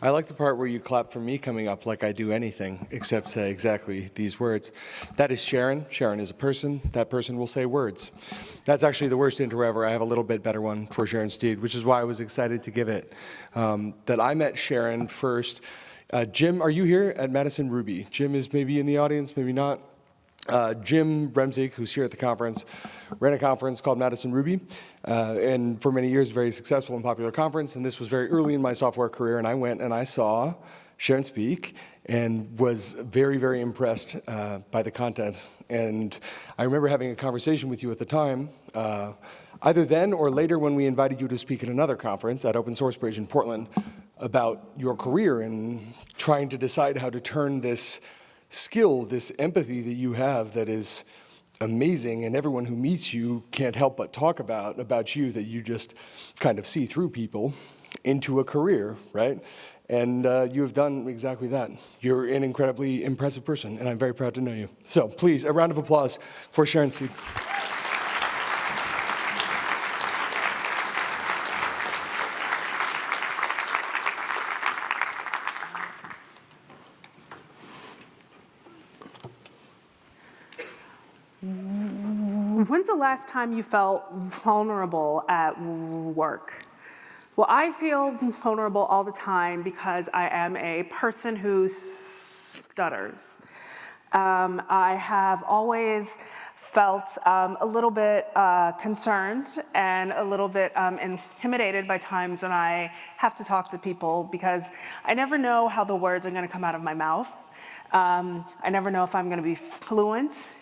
I like the part where you clap for me coming up like I do anything except say exactly these words. That is Sharon. Sharon is a person. That person will say words. That's actually the worst intro ever. I have a little bit better one for Sharon Steed, which is why I was excited to give it. That I met Sharon first. Jim, are you here at Madison Ruby? Jim is maybe in the audience, maybe not. Jim Remzig, who's here at the conference, ran a conference called Madison Ruby, and for many years, very successful and popular conference, and this was very early in my software career, and I went and I saw Sharon speak and was very, very impressed by the content. And I remember having a conversation with you at the time, either then or later when we invited you to speak at another conference at Open Source Bridge in Portland about your career and trying to decide how to turn this skill, this empathy that you have that is amazing, and everyone who meets you can't help but talk about you, that you just kind of see through people, into a career, right? And you have done exactly that. You're an incredibly impressive person, and I'm very proud to know you. So please, a round of applause for Sharon Steed. When's the last time you felt vulnerable at work? Well, I feel vulnerable all the time because I am a person who stutters. I have always felt a little bit concerned and a little bit intimidated by times when I have to talk to people because I never know how the words are going to come out of my mouth. I never know if I'm going to be fluent.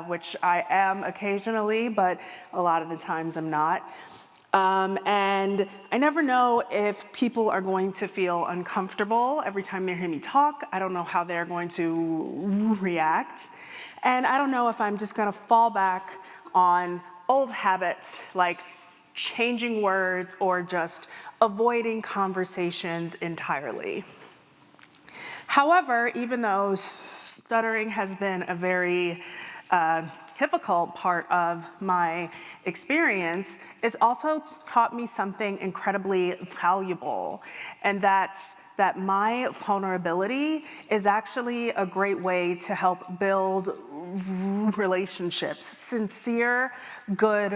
Which I am occasionally, but a lot of the times I'm not. And I never know if people are going to feel uncomfortable every time they hear me talk. I don't know how they're going to react. And I don't know if I'm just gonna fall back on old habits like changing words or just avoiding conversations entirely. However, even though stuttering has been a very difficult part of my experience, it's also taught me something incredibly valuable, and that's that my vulnerability is actually a great way to help build relationships, sincere, good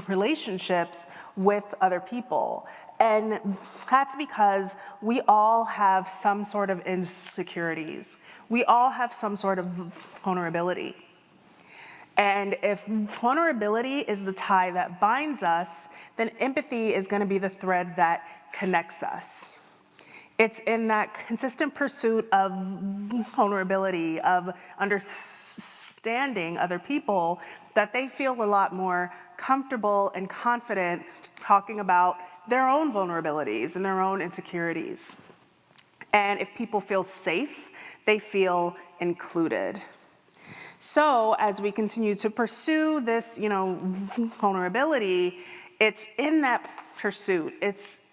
relationships with other people. And that's because we all have some sort of insecurities. We all have some sort of vulnerability. And if vulnerability is the tie that binds us, then empathy is going to be the thread that connects us. It's in that consistent pursuit of vulnerability, of understanding other people, that they feel a lot more comfortable and confident talking about their own vulnerabilities and their own insecurities. And if people feel safe, they feel included. So as we continue to pursue this, vulnerability, it's in that pursuit. It's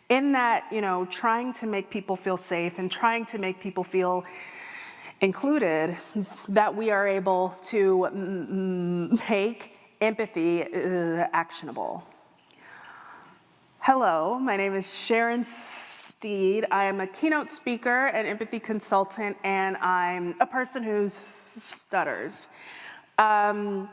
in that, trying to make people feel safe and trying to make people feel included that we are able to make empathy actionable. Hello, my name is Sharon Steed. I am a keynote speaker and empathy consultant, and I'm a person who stutters. I'm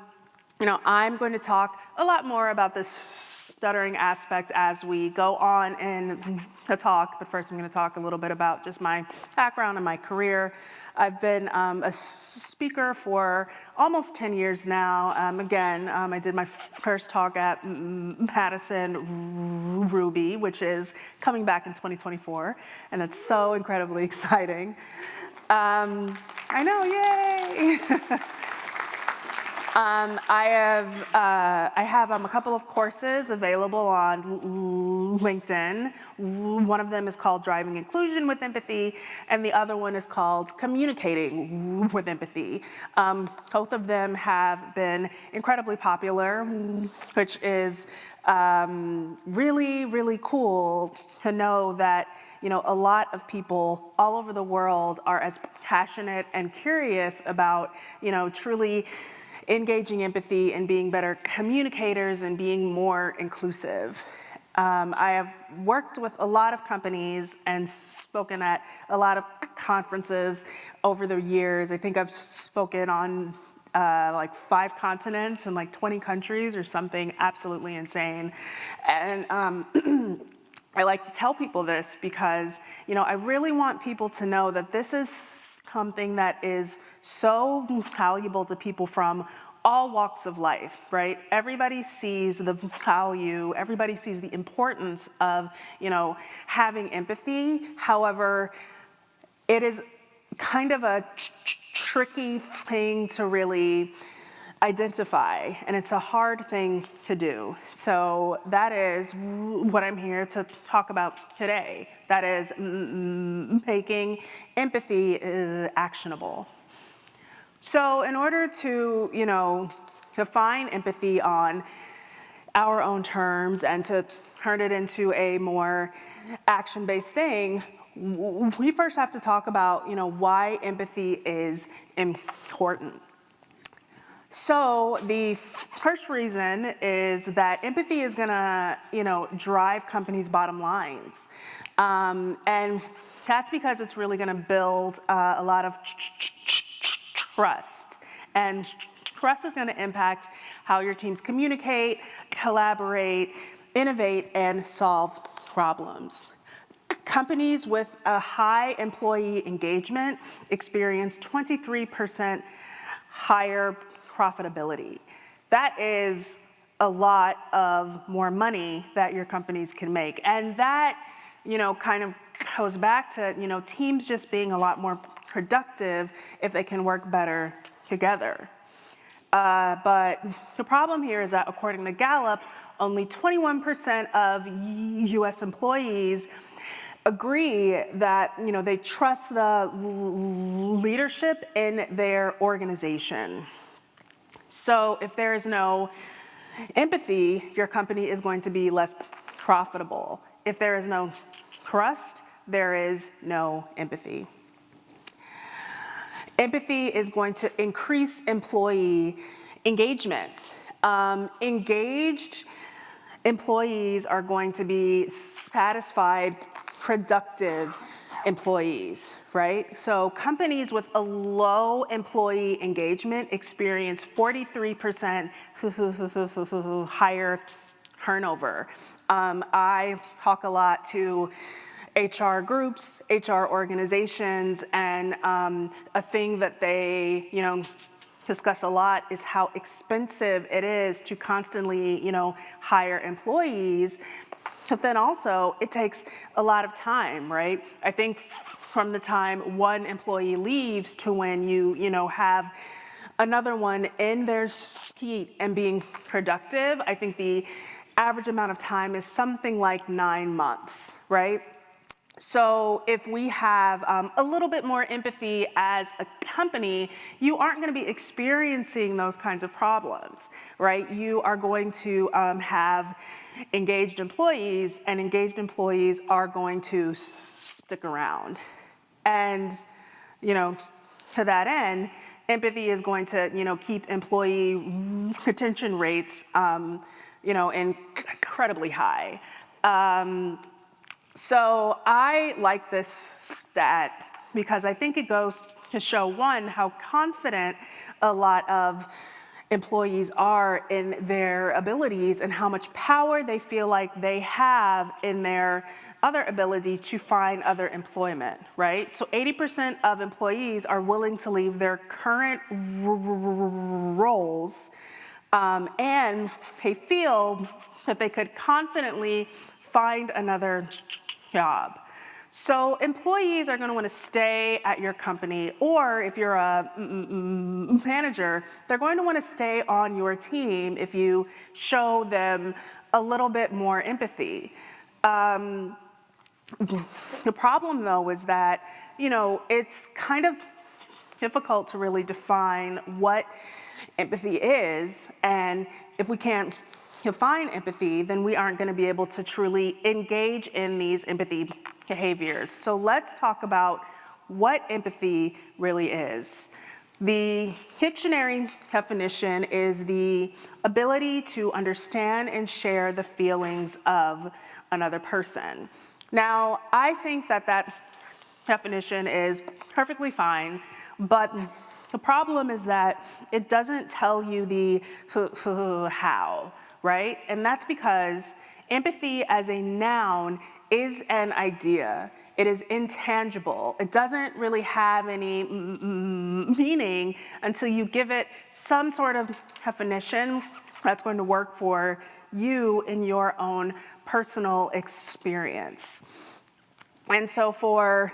going to talk a lot more about this stuttering aspect as we go on in the talk, but first I'm going to talk a little bit about just my background and my career. I've been a speaker for almost 10 years now. I did my first talk at Madison Ruby, which is coming back in 2024, and that's so incredibly exciting. I know, yay! I have a couple of courses available on LinkedIn. One of them is called Driving Inclusion with Empathy, and the other one is called Communicating with Empathy. Both of them have been incredibly popular, which is really, really cool to know that a lot of people all over the world are as passionate and curious about, truly engaging empathy and being better communicators and being more inclusive. I have worked with a lot of companies and spoken at a lot of conferences over the years. I think I've spoken on like 5 continents and like 20 countries or something absolutely insane. And I like to tell people this because, I really want people to know that this is something that is so valuable to people from all walks of life, right? Everybody sees the value, everybody sees the importance of, having empathy. However, it is kind of a tricky thing to really identify, and it's a hard thing to do. So that is what I'm here to talk about today. That is making empathy actionable. So in order to, define empathy on our own terms and to turn it into a more action-based thing, we first have to talk about, why empathy is important. So the first reason is that empathy is gonna, drive companies' bottom lines. And that's because it's really gonna build a lot of trust. And trust is gonna impact how your teams communicate, collaborate, innovate, and solve problems. Companies with a high employee engagement experience 23% higher profitability. That is a lot of more money that your companies can make. And that, kind of goes back to, teams just being a lot more productive if they can work better together. But the problem here is that according to Gallup, only 21% of US employees agree that, they trust the leadership in their organization. So if there is no empathy, your company is going to be less profitable. If there is no trust, there is no empathy. Empathy is going to increase employee engagement. Engaged employees are going to be satisfied, productive employees, right? So companies with a low employee engagement experience 43% higher turnover. I talk a lot to HR groups, HR organizations, and a thing that they, discuss a lot is how expensive it is to constantly, hire employees. But then also, it takes a lot of time, right? I think from the time one employee leaves to when you have another one in their seat and being productive, I think the average amount of time is something like 9 months, right? So if we have a little bit more empathy as a company, you aren't going to be experiencing those kinds of problems, right? You are going to have engaged employees, and engaged employees are going to stick around. And, to that end, empathy is going to, keep employee retention rates, incredibly high. So I like this stat because I think it goes to show, one, how confident a lot of employees are in their abilities and how much power they feel like they have in their other ability to find other employment, right? So 80% of employees are willing to leave their current roles and they feel that they could confidently find another job. So employees are going to want to stay at your company, or if you're a manager, they're going to want to stay on your team if you show them a little bit more empathy. The problem, though, is that, it's kind of difficult to really define what empathy is, and if we can't define empathy, then we aren't going to be able to truly engage in these empathy behaviors. So let's talk about what empathy really is. The dictionary definition is the ability to understand and share the feelings of another person. Now, I think that that definition is perfectly fine, but the problem is that it doesn't tell you the how, right? And that's because empathy as a noun is an idea. It is intangible. It doesn't really have any meaning until you give it some sort of definition that's going to work for you in your own personal experience. And so for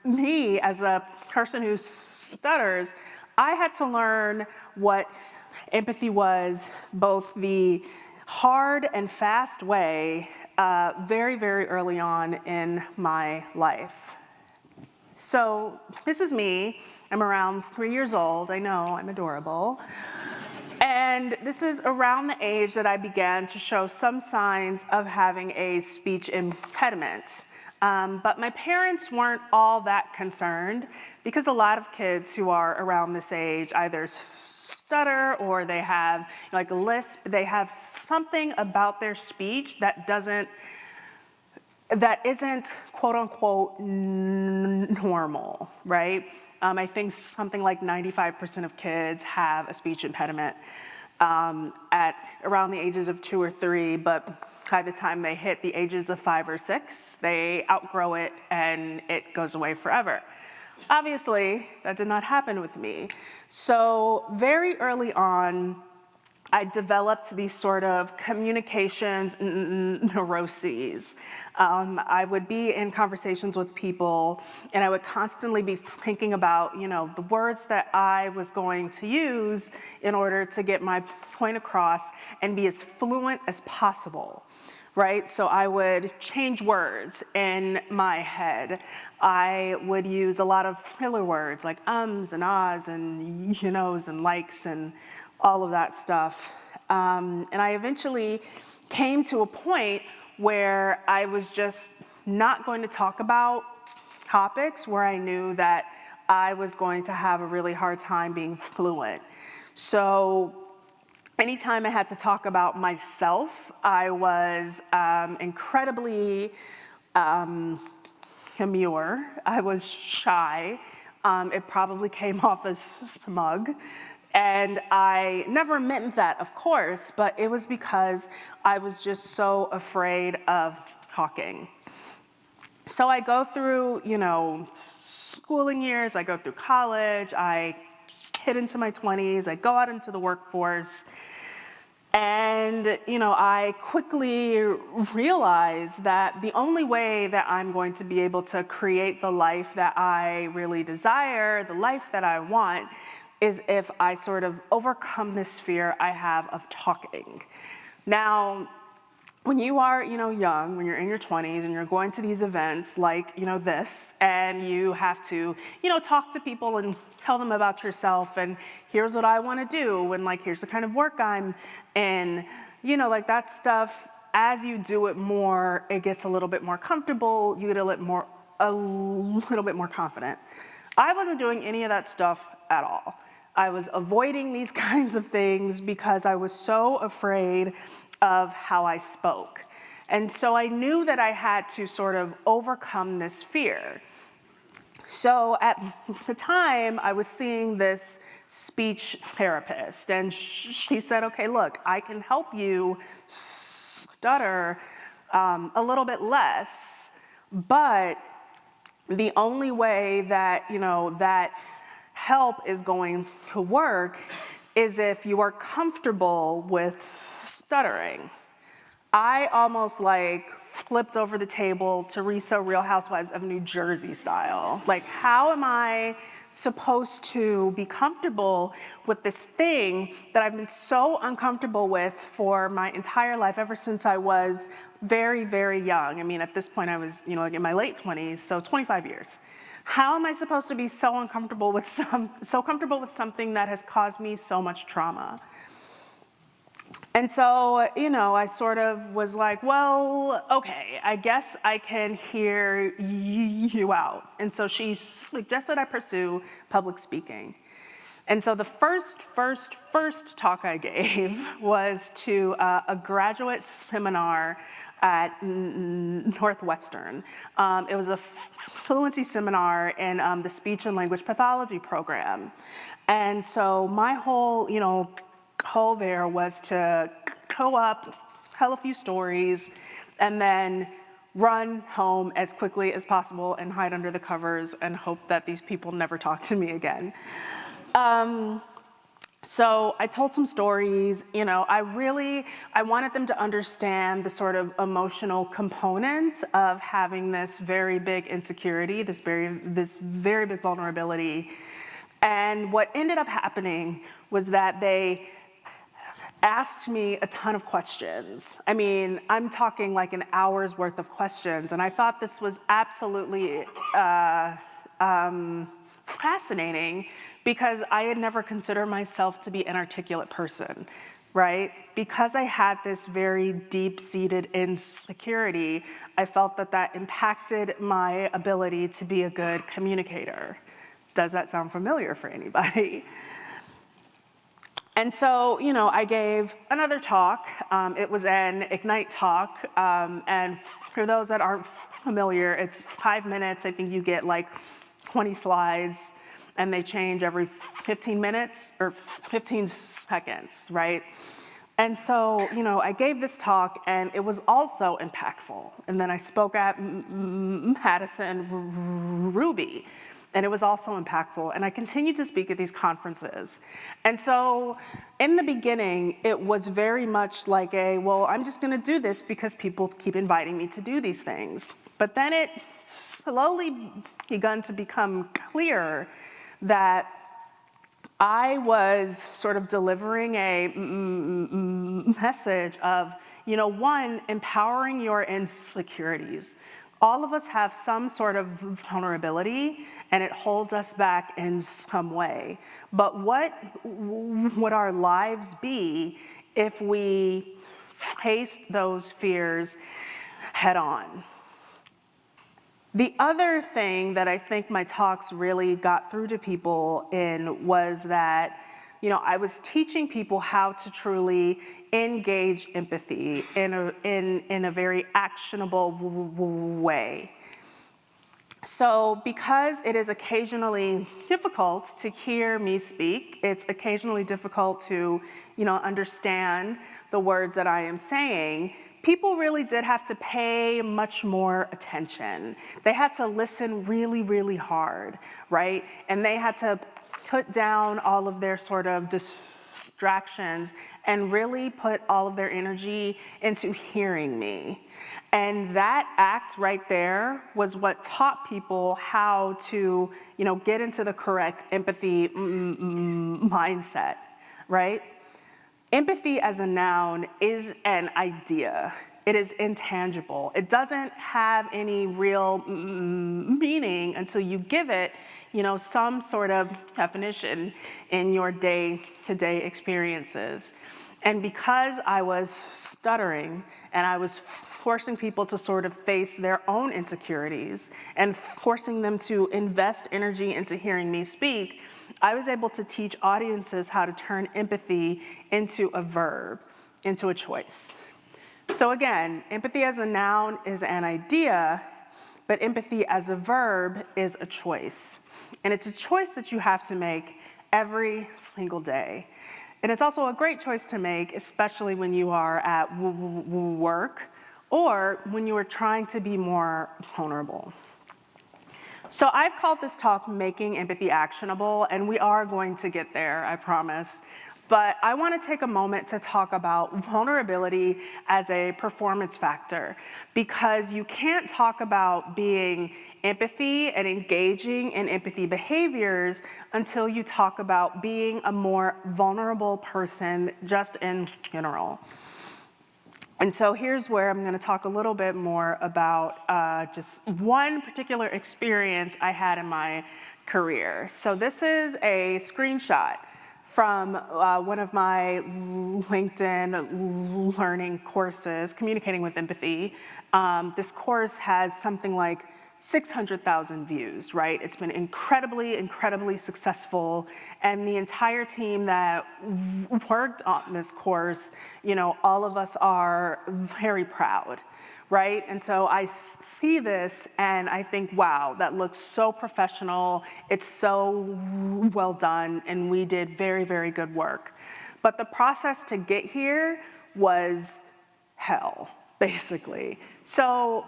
me, as a person who stutters, I had to learn what empathy was, both the hard and fast way, very, very early on in my life. So this is me. I'm around 3 years old. I know, I'm adorable. And this is around the age that I began to show some signs of having a speech impediment. But my parents weren't all that concerned because a lot of kids who are around this age either stutter or they have like a lisp. They have something about their speech that isn't quote unquote normal, right? I think something like 95% of kids have a speech impediment at around the ages of 2 or 3, but by the time they hit the ages of 5 or 6, they outgrow it and it goes away forever. Obviously, that did not happen with me. So very early on, I developed these sort of communications neuroses. I would be in conversations with people and I would constantly be thinking about, the words that I was going to use in order to get my point across and be as fluent as possible, right? So I would change words in my head. I would use a lot of filler words like ums and ahs and knows and likes and all of that stuff. And I eventually came to a point where I was just not going to talk about topics where I knew that I was going to have a really hard time being fluent. So anytime I had to talk about myself, I was incredibly demure. I was shy. It probably came off as smug. And I never meant that, of course, but it was because I was just so afraid of talking. So I go through, schooling years, I go through college, I hit into my 20s, I go out into the workforce, and, I quickly realized that the only way that I'm going to be able to create the life that I really desire, the life that I want, is if I sort of overcome this fear I have of talking. Now, when you are, young, when you're in your 20s and you're going to these events like, this, and you have to, talk to people and tell them about yourself and here's what I want to do and here's the kind of work I'm in, that stuff, as you do it more, it gets a little bit more comfortable, you get a little bit more confident. I wasn't doing any of that stuff at all. I was avoiding these kinds of things because I was so afraid of how I spoke. And so I knew that I had to sort of overcome this fear. So at the time, I was seeing this speech therapist, and she said, okay, look, I can help you stutter a little bit less, but the only way that, that help is going to work is if you are comfortable with stuttering. I almost flipped over the table Teresa Real Housewives of New Jersey style. How am I supposed to be comfortable with this thing that I've been so uncomfortable with for my entire life, ever since I was very, very young? I mean, at this point I was, in my late 20s, so 25 years. How am I supposed to be so comfortable with something that has caused me so much trauma? And so, I sort of was like, well, okay, I guess I can hear you out. And so she suggested I pursue public speaking. And so the first talk I gave was to a graduate seminar at Northwestern. It was a fluency seminar in the speech and language pathology program. And so my whole, goal there was to go up, tell a few stories, and then run home as quickly as possible and hide under the covers and hope that these people never talk to me again. So I told some stories, I wanted them to understand the sort of emotional component of having this very big insecurity, this very big vulnerability. And what ended up happening was that they asked me a ton of questions. I mean, I'm talking like an hour's worth of questions, and I thought this was absolutely fascinating because I had never considered myself to be an articulate person, right? Because I had this very deep-seated insecurity, I felt that impacted my ability to be a good communicator. Does that sound familiar for anybody? And so, I gave another talk. It was an Ignite talk. And for those that aren't familiar, it's 5 minutes. I think you get like 20 slides, and they change every 15 minutes or 15 seconds, right? And so, I gave this talk, and it was also impactful. And then I spoke at Madison Ruby, and it was also impactful. And I continued to speak at these conferences. And so in the beginning, it was very much like I'm just gonna do this because people keep inviting me to do these things. But then it slowly begun to become clear that I was sort of delivering a message of, one, empowering your insecurities. All of us have some sort of vulnerability, and it holds us back in some way. But what would our lives be if we faced those fears head on? The other thing that I think my talks really got through to people in was that, I was teaching people how to truly engage empathy in a very actionable way. So because it is occasionally difficult to hear me speak, it's occasionally difficult to, understand the words that I am saying, people really did have to pay much more attention. They had to listen really, really hard, right? And they had to put down all of their sort of distractions and really put all of their energy into hearing me. And that act right there was what taught people how to, get into the correct empathy mindset, right? Empathy as a noun is an idea. It is intangible. It doesn't have any real meaning until you give it, some sort of definition in your day-to-day experiences. And because I was stuttering and I was forcing people to sort of face their own insecurities and forcing them to invest energy into hearing me speak, I was able to teach audiences how to turn empathy into a verb, into a choice. So again, empathy as a noun is an idea, but empathy as a verb is a choice. And it's a choice that you have to make every single day. And it's also a great choice to make, especially when you are at work or when you are trying to be more vulnerable. So I've called this talk Making Empathy Actionable, and we are going to get there, I promise. But I want to take a moment to talk about vulnerability as a performance factor, because you can't talk about being empathy and engaging in empathy behaviors until you talk about being a more vulnerable person just in general. And so here's where I'm going to talk a little bit more about just one particular experience I had in my career. So this is a screenshot from one of my LinkedIn learning courses, Communicating with Empathy. This course has something like 600,000 views, right? It's been incredibly, incredibly successful, and the entire team that worked on this course, all of us are very proud, right? And so I see this and I think, wow, that looks so professional, it's so well done, and we did very, very good work. But the process to get here was hell, basically. So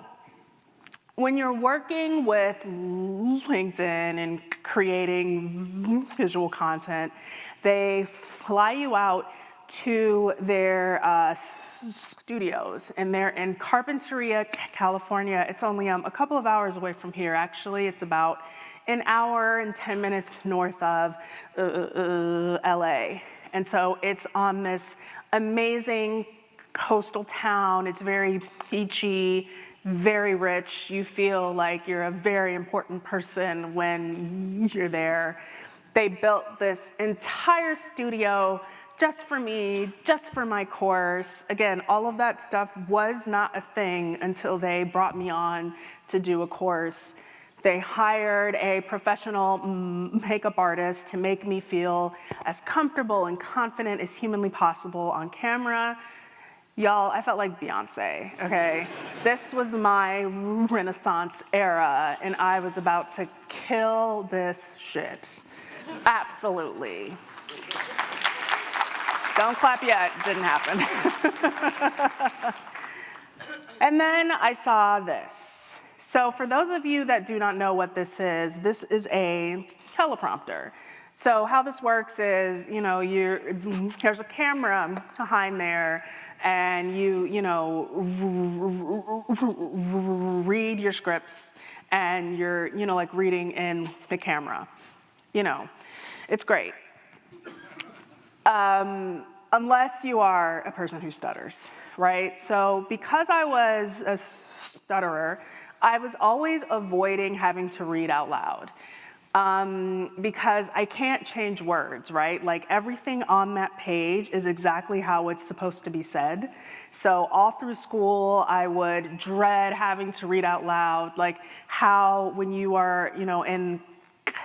when you're working with LinkedIn and creating visual content, they fly you out to their studios, and they're in Carpinteria, California. It's only a couple of hours away from here, actually. It's about an hour and 10 minutes north of LA. And so it's on this amazing coastal town. It's very beachy, very rich. You feel like you're a very important person when you're there. They built this entire studio just for me, just for my course. Again, all of that stuff was not a thing until they brought me on to do a course. They hired a professional makeup artist to make me feel as comfortable and confident as humanly possible on camera. Y'all, I felt like Beyonce, okay? This was my Renaissance era, and I was about to kill this shit. Absolutely. Don't clap yet, didn't happen. And then I saw this. So for those of you that do not know what this is a teleprompter. So how this works is, there's a camera behind there, and you read your scripts, and you're, like reading in the camera. It's great. Unless you are a person who stutters, right? So because I was a stutterer, I was always avoiding having to read out loud. Because I can't change words, right? Like everything on that page is exactly how it's supposed to be said. So all through school, I would dread having to read out loud, like how when you are, in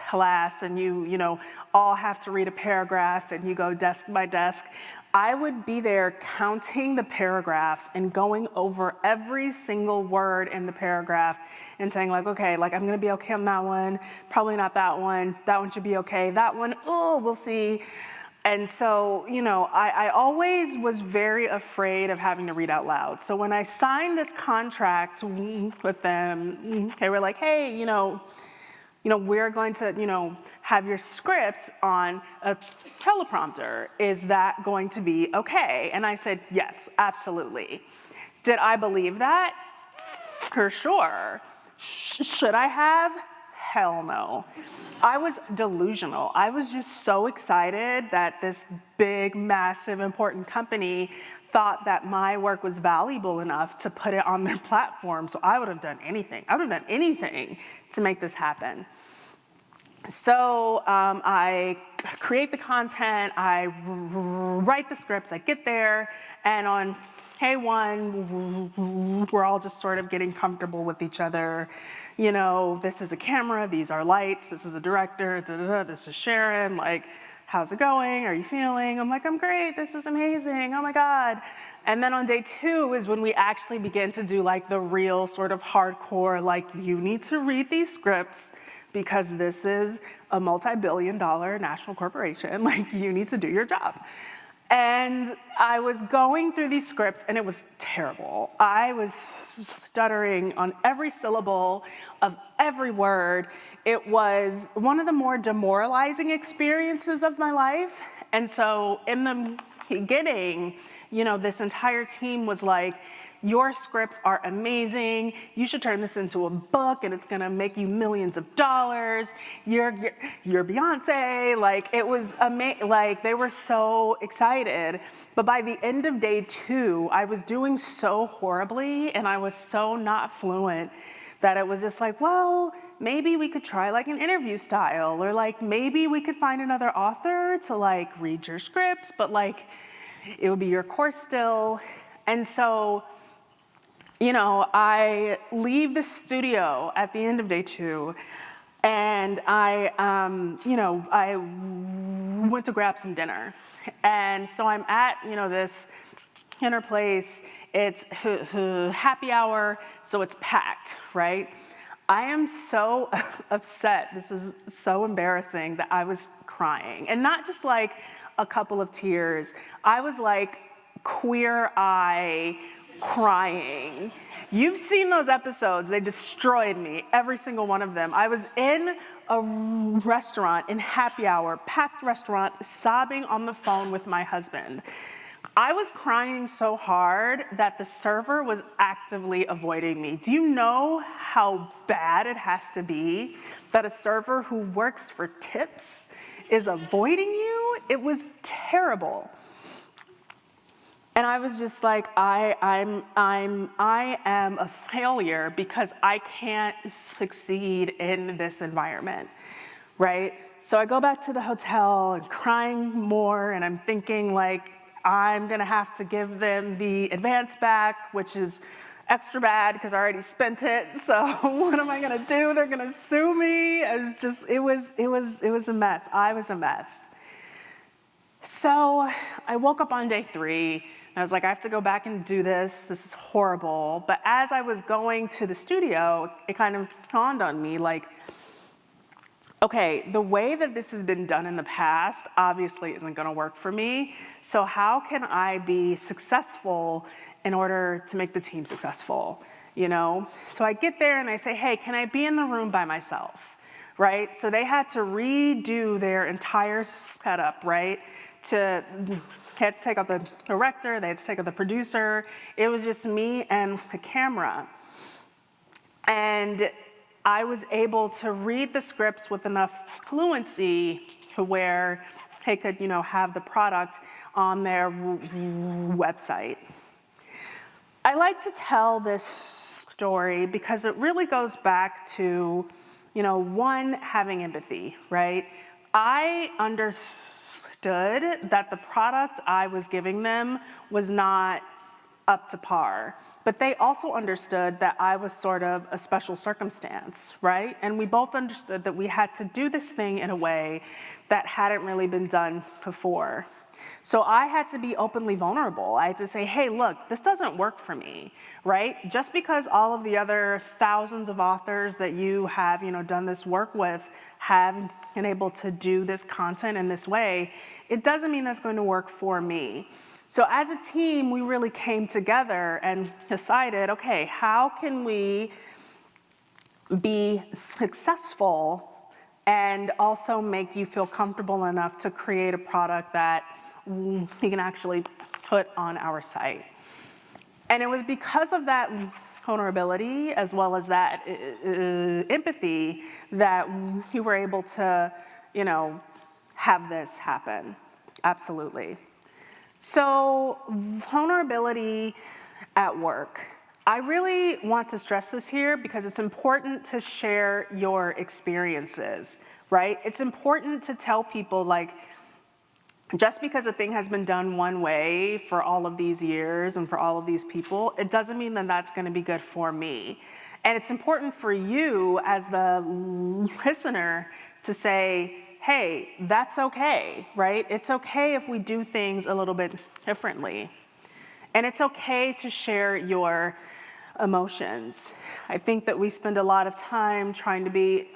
class and you all have to read a paragraph and you go desk by desk, I would be there counting the paragraphs and going over every single word in the paragraph and saying like, okay, like I'm gonna be okay on that one, probably not that one should be okay, that one, oh, we'll see. And so, I always was very afraid of having to read out loud. So when I signed this contract with them, they were like, hey, we're going to, have your scripts on a teleprompter. Is that going to be okay? And I said, yes, absolutely. Did I believe that? For sure. Should I have? Hell no. I was delusional. I was just so excited that this big, massive, important company thought that my work was valuable enough to put it on their platform. So I would have done anything. I would have done anything to make this happen. So I create the content, I write the scripts, I get there, and on day one, we're all just sort of getting comfortable with each other. This is a camera, these are lights, this is a director, this is Sharon, like, how's it going? Are you feeling? I'm like, I'm great, this is amazing, oh my God. And then on day two is when we actually begin to do like the real sort of hardcore, like you need to read these scripts because this is a multi-billion-dollar national corporation, like you need to do your job. And I was going through these scripts and it was terrible. I was stuttering on every syllable of every word. It was one of the more demoralizing experiences of my life. And so in the beginning, this entire team was like, your scripts are amazing. You should turn this into a book and it's gonna make you millions of dollars. You're Beyonce. Like it was amazing. Like they were so excited. But by the end of day two, I was doing so horribly and I was so not fluent that it was just like, well, maybe we could try like an interview style, or like maybe we could find another author to like read your scripts, but like it would be your course still. And so you know, I leave the studio at the end of day 2, and you know, I went to grab some dinner. And so I'm at, you know, this dinner place. It's happy hour, so it's packed, right? I am so upset. This is so embarrassing that I was crying. And not just like a couple of tears. I was like queer eye crying. You've seen those episodes. They destroyed me, every single one of them. I was in a restaurant in happy hour, packed restaurant, sobbing on the phone with my husband. I was crying so hard that the server was actively avoiding me. Do you know how bad it has to be that a server who works for tips is avoiding you? It was terrible. And I was just like, I am a failure because I can't succeed in this environment, right? So I go back to the hotel and crying more, and I'm thinking like, I'm gonna have to give them the advance back, which is extra bad because I already spent it. So what am I gonna do? They're gonna sue me. It was a mess. I was a mess. So I woke up on day 3, and I was like, I have to go back and do this. This is horrible. But as I was going to the studio, it kind of dawned on me, like, okay, the way that this has been done in the past obviously isn't gonna work for me. So how can I be successful in order to make the team successful, you know? So I get there and I say, hey, can I be in the room by myself, right? So they had to redo their entire setup, right? They had to take out the director, they had to take out the producer. It was just me and the camera. And I was able to read the scripts with enough fluency to where they could, you know, have the product on their website. I like to tell this story because it really goes back to, you know, one, having empathy, right? I understood that the product I was giving them was not up to par, but they also understood that I was sort of a special circumstance, right? And we both understood that we had to do this thing in a way that hadn't really been done before. So I had to be openly vulnerable. I had to say, hey, look, this doesn't work for me, right? Just because all of the other thousands of authors that you have, you know, done this work with have been able to do this content in this way, it doesn't mean that's going to work for me. So as a team, we really came together and decided, okay, how can we be successful and also make you feel comfortable enough to create a product that we can actually put on our site. And it was because of that vulnerability as well as that empathy that we were able to, you know, have this happen. Absolutely. So vulnerability at work. I really want to stress this here because it's important to share your experiences, right? It's important to tell people, like, just because a thing has been done one way for all of these years and for all of these people, it doesn't mean that that's going to be good for me. And it's important for you as the listener to say, hey, that's okay, right? It's okay if we do things a little bit differently. And it's okay to share your emotions. I think that we spend a lot of time trying to be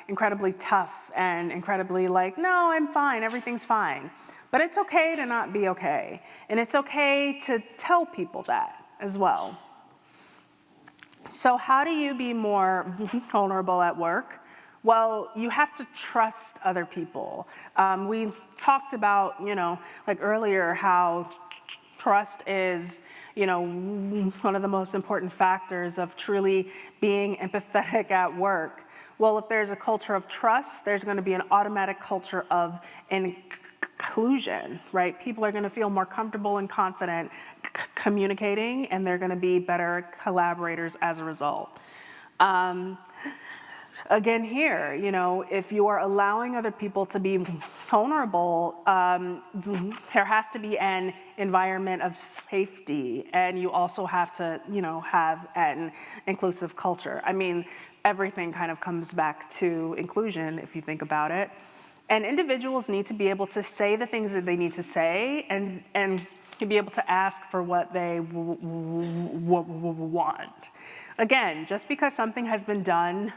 incredibly tough and incredibly like, no, I'm fine, everything's fine. But it's okay to not be okay. And it's okay to tell people that as well. So how do you be more vulnerable at work? Well, you have to trust other people. We talked about, you know, like earlier, how trust is, you know, one of the most important factors of truly being empathetic at work. Well, if there's a culture of trust, there's going to be an automatic culture of inclusion, right? People are going to feel more comfortable and confident communicating, and they're going to be better collaborators as a result. Again here, you know, if you are allowing other people to be vulnerable, there has to be an environment of safety, and you also have to, have an inclusive culture. I mean, everything kind of comes back to inclusion if you think about it. And individuals need to be able to say the things that they need to say and to be able to ask for what they want. Again, just because something has been done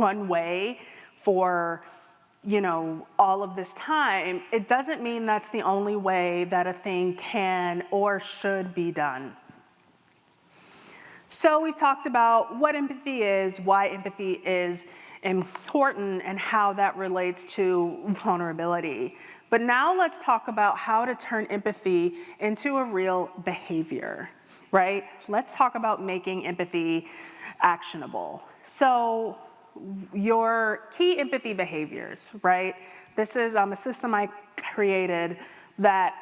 one way for all of this time, it doesn't mean that's the only way that a thing can or should be done. So we've talked about what empathy is, why empathy is important, and how that relates to vulnerability. But now let's talk about how to turn empathy into a real behavior, right? Let's talk about making empathy actionable. So your key empathy behaviors, right? This is a system I created that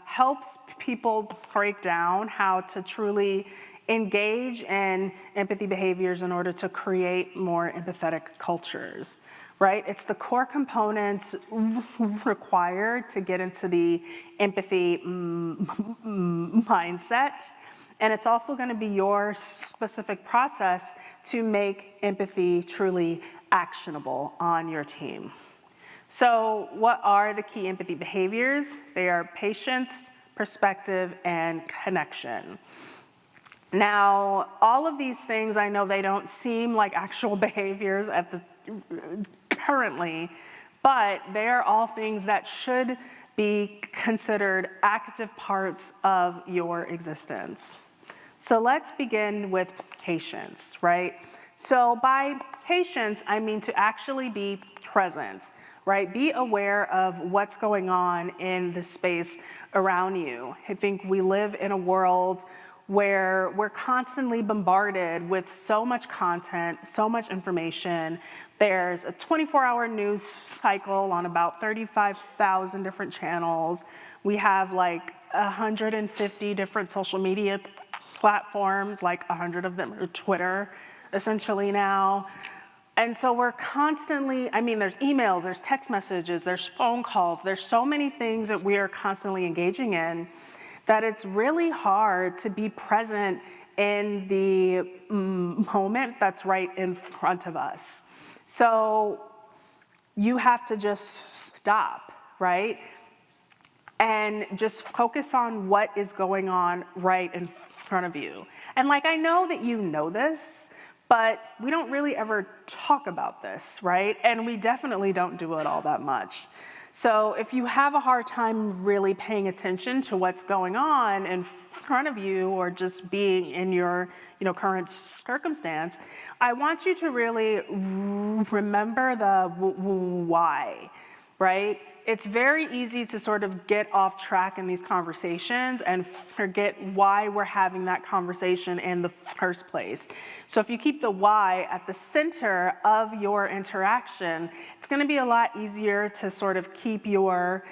helps people break down how to truly engage in empathy behaviors in order to create more empathetic cultures, right? It's the core components required to get into the empathy mindset. And it's also going to be your specific process to make empathy truly actionable on your team. So what are the key empathy behaviors? They are patience, perspective, and connection. Now, all of these things, I know they don't seem like actual behaviors currently, but they are all things that should be considered active parts of your existence. So let's begin with patience, right? So by patience, I mean to actually be present, right? Be aware of what's going on in the space around you. I think we live in a world where we're constantly bombarded with so much content, so much information. There's a 24-hour news cycle on about 35,000 different channels. We have like 150 different social media platforms, like 100 of them are Twitter, essentially now. And so we're constantly, there's emails, there's text messages, there's phone calls, there's so many things that we are constantly engaging in that it's really hard to be present in the moment that's right in front of us. So you have to just stop, right? And just focus on what is going on right in front of you. And I know that you know this, but we don't really ever talk about this, right? And we definitely don't do it all that much. So if you have a hard time really paying attention to what's going on in front of you or just being in your current circumstance, I want you to really remember the why, right? It's very easy to sort of get off track in these conversations and forget why we're having that conversation in the first place. So if you keep the why at the center of your interaction, it's going to be a lot easier to sort of keep your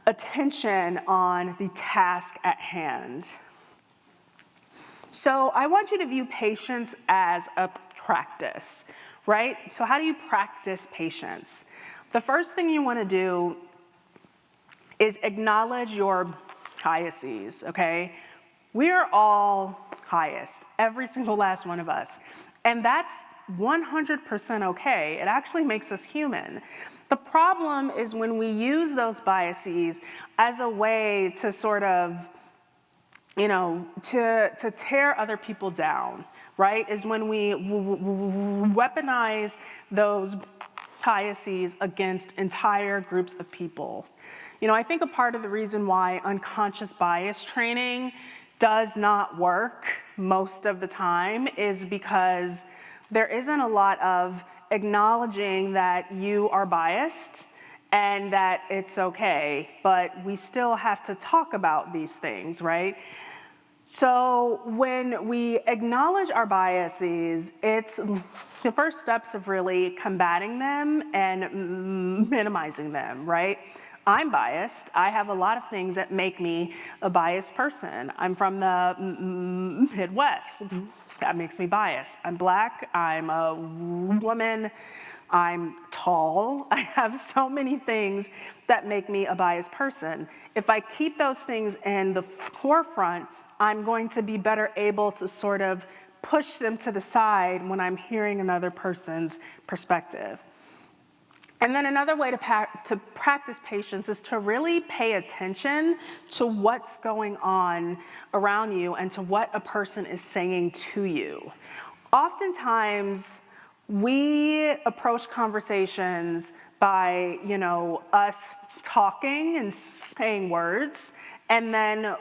attention on the task at hand. So I want you to view patience as a practice, right? So how do you practice patience? The first thing you want to do is acknowledge your biases, okay? We are all biased, every single last one of us. And that's 100% okay. It actually makes us human. The problem is when we use those biases as a way to sort of, to tear other people down, right? Is when we weaponize those biases against entire groups of people. I think a part of the reason why unconscious bias training does not work most of the time is because there isn't a lot of acknowledging that you are biased and that it's okay, but we still have to talk about these things, right? So when we acknowledge our biases, it's the first steps of really combating them and minimizing them, right? I'm biased. I have a lot of things that make me a biased person. I'm from the Midwest. that makes me biased. I'm Black, I'm a woman, I'm tall. I have so many things that make me a biased person. If I keep those things in the forefront, I'm going to be better able to sort of push them to the side when I'm hearing another person's perspective. And then another way to practice patience is to really pay attention to what's going on around you and to what a person is saying to you. Oftentimes, we approach conversations by, us talking and saying words, and then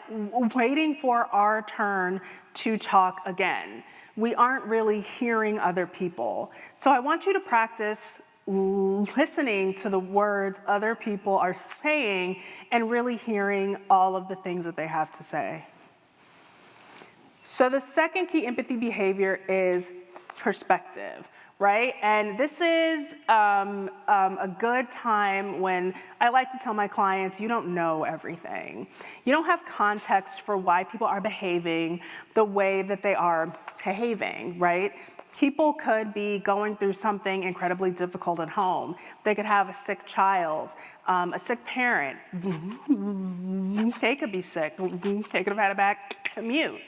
waiting for our turn to talk again. We aren't really hearing other people. So I want you to practice listening to the words other people are saying and really hearing all of the things that they have to say. So the second key empathy behavior is perspective, right? And this is a good time when I like to tell my clients, you don't know everything. You don't have context for why people are behaving the way that they are behaving, right? People could be going through something incredibly difficult at home. They could have a sick child, a sick parent. They could be sick. They could have had a bad commute,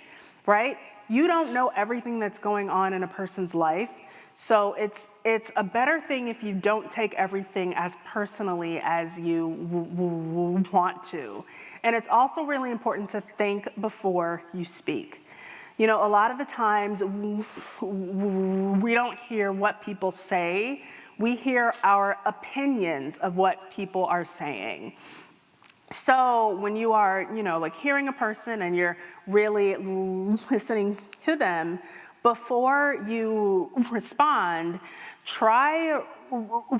right? You don't know everything that's going on in a person's life. So it's a better thing if you don't take everything as personally as you want to. And it's also really important to think before you speak. A lot of the times we don't hear what people say, we hear our opinions of what people are saying. So when you are, hearing a person and you're really listening to them, before you respond, try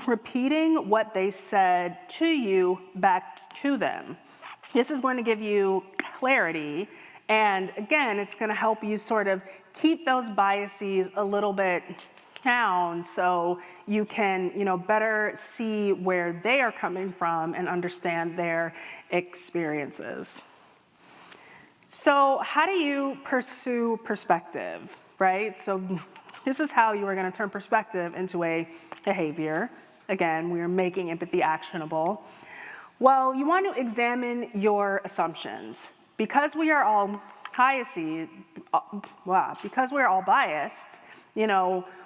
repeating what they said to you back to them. This is going to give you clarity. And again, it's going to help you sort of keep those biases a little bit down so you can, better see where they are coming from and understand their experiences. So how do you pursue perspective, right? So this is how you are going to turn perspective into a behavior. Again, we are making empathy actionable. Well, you want to examine your assumptions. Because we are all biased,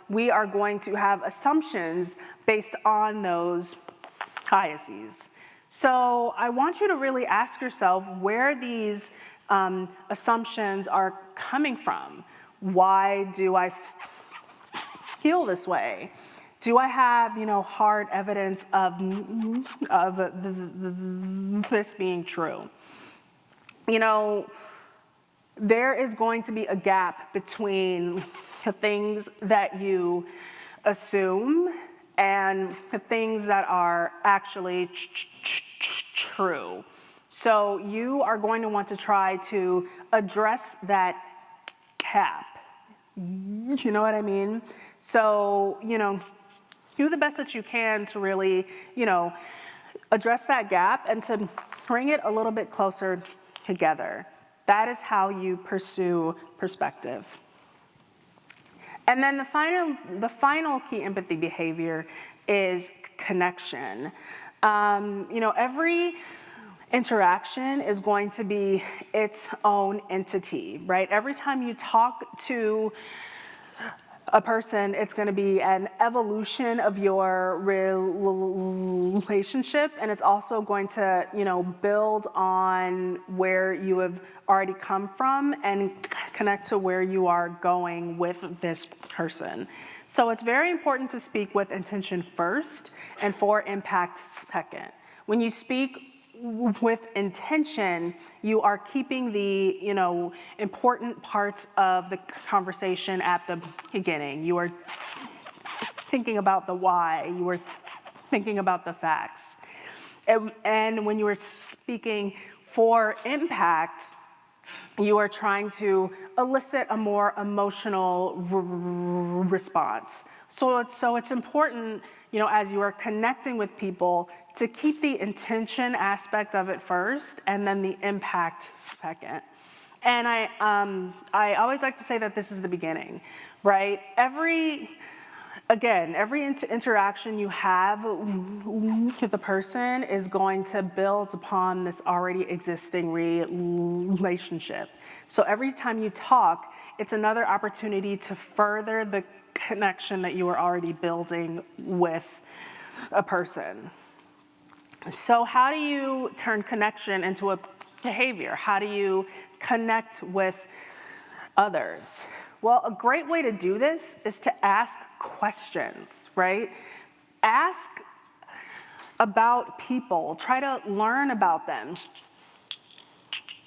we are going to have assumptions based on those biases. So I want you to really ask yourself where these assumptions are coming from. Why do I feel this way? Do I have, hard evidence of this being true? There is going to be a gap between the things that you assume and the things that are actually true. So you are going to want to try to address that gap. You know what I mean? So, do the best that you can to really, address that gap and to bring it a little bit closer together. That is how you pursue perspective. And then the final key empathy behavior is connection. Every interaction is going to be its own entity, right? Every time you talk to a person, it's going to be an evolution of your relationship, and it's also going to, build on where you have already come from and connect to where you are going with this person. So it's very important to speak with intention first and for impact second. When you speak with intention, you are keeping the, important parts of the conversation at the beginning. You are thinking about the why. You are thinking about the facts. And when you are speaking for impact, you are trying to elicit a more emotional response. So it's important, as you are connecting with people, to keep the intention aspect of it first and then the impact second. And I always like to say that this is the beginning, right? Every interaction you have with a person is going to build upon this already existing relationship. So every time you talk, it's another opportunity to further the connection that you are already building with a person. So how do you turn connection into a behavior? How do you connect with others? Well, a great way to do this is to ask questions, right? Ask about people. Try to learn about them.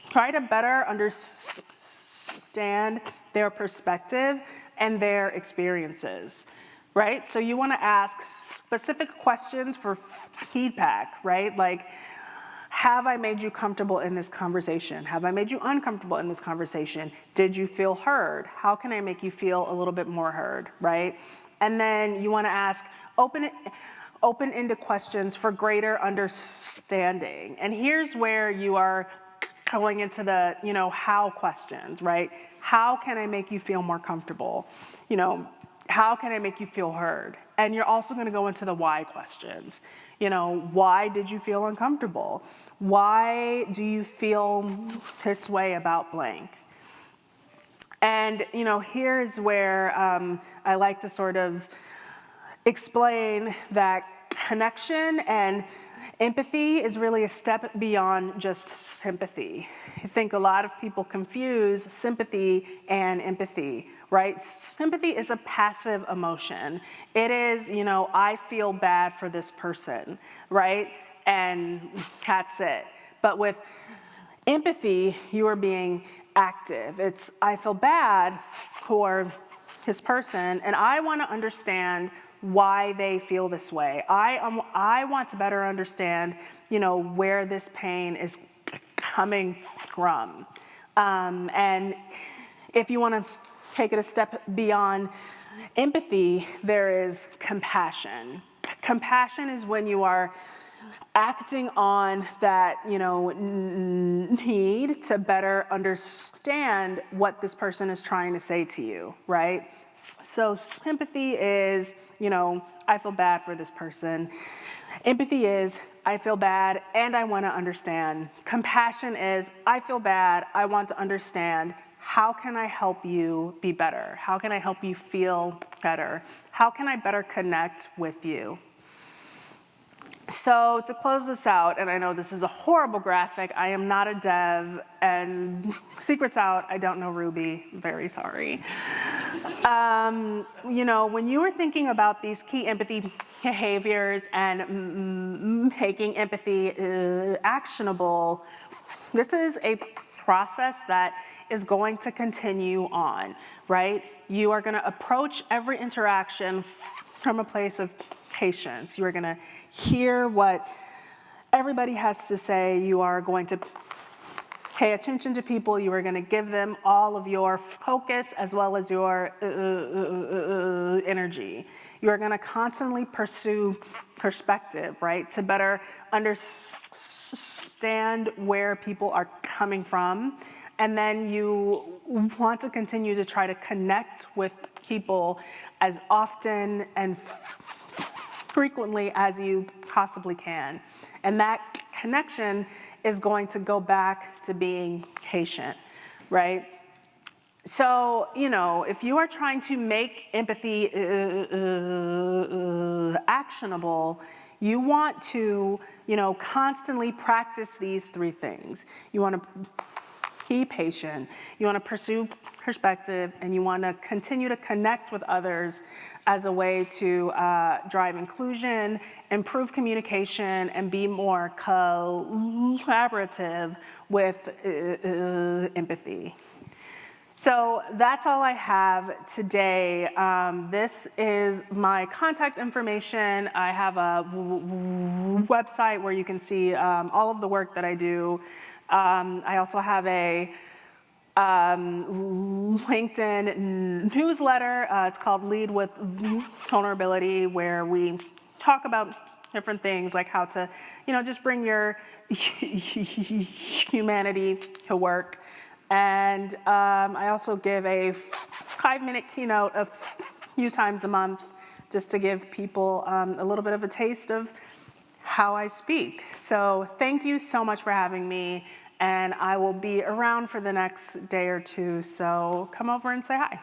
Try to better understand their perspective and their experiences, right? So you want to ask specific questions for feedback, right? Like, have I made you comfortable in this conversation? Have I made you uncomfortable in this conversation? Did you feel heard? How can I make you feel a little bit more heard, right? And then you want to ask open-ended questions for greater understanding. And here's where you are going into the, how questions, right? How can I make you feel more comfortable? How can I make you feel heard? And you're also going to go into the why questions. Why did you feel uncomfortable? Why do you feel this way about blank? And, here's where I like to sort of explain that connection and empathy is really a step beyond just sympathy. I think a lot of people confuse sympathy and empathy, right? Sympathy is a passive emotion. It is, I feel bad for this person, right? And that's it. But with empathy, you are being active. It's, I feel bad for this person, and I want to understand why they feel this way. I want to better understand, where this pain is coming from. And if you want to take it a step beyond empathy, there is compassion. Compassion is when you are acting on that, need to better understand what this person is trying to say to you, right? So sympathy is, I feel bad for this person. Empathy is, I feel bad and I want to understand. Compassion is, I feel bad, I want to understand. How can I help you be better? How can I help you feel better? How can I better connect with you? So to close this out, and I know this is a horrible graphic, I am not a dev, and secrets out, I don't know Ruby, very sorry. When you were thinking about these key empathy behaviors and making empathy actionable, this is a process that is going to continue on, right? You are going to approach every interaction from a place of patience. You are going to hear what everybody has to say. You are going to pay attention to people. You are going to give them all of your focus as well as your energy. You are going to constantly pursue perspective, right? To better understand where people are coming from. And then you want to continue to try to connect with people as often and frequently as you possibly can. And that connection is going to go back to being patient, right? So, if you are trying to make empathy actionable, you want to, constantly practice these three things. You want to be patient, you want to pursue perspective, and you want to continue to connect with others as a way to drive inclusion, improve communication, and be more collaborative with empathy. So that's all I have today. This is my contact information. I have a website where you can see all of the work that I do. I also have a LinkedIn newsletter. It's called Lead with Vulnerability, where we talk about different things like how to, just bring your humanity to work. And I also give a 5-minute keynote a few times a month just to give people a little bit of a taste of how I speak. So thank you so much for having me, and I will be around for the next day or two, so come over and say hi.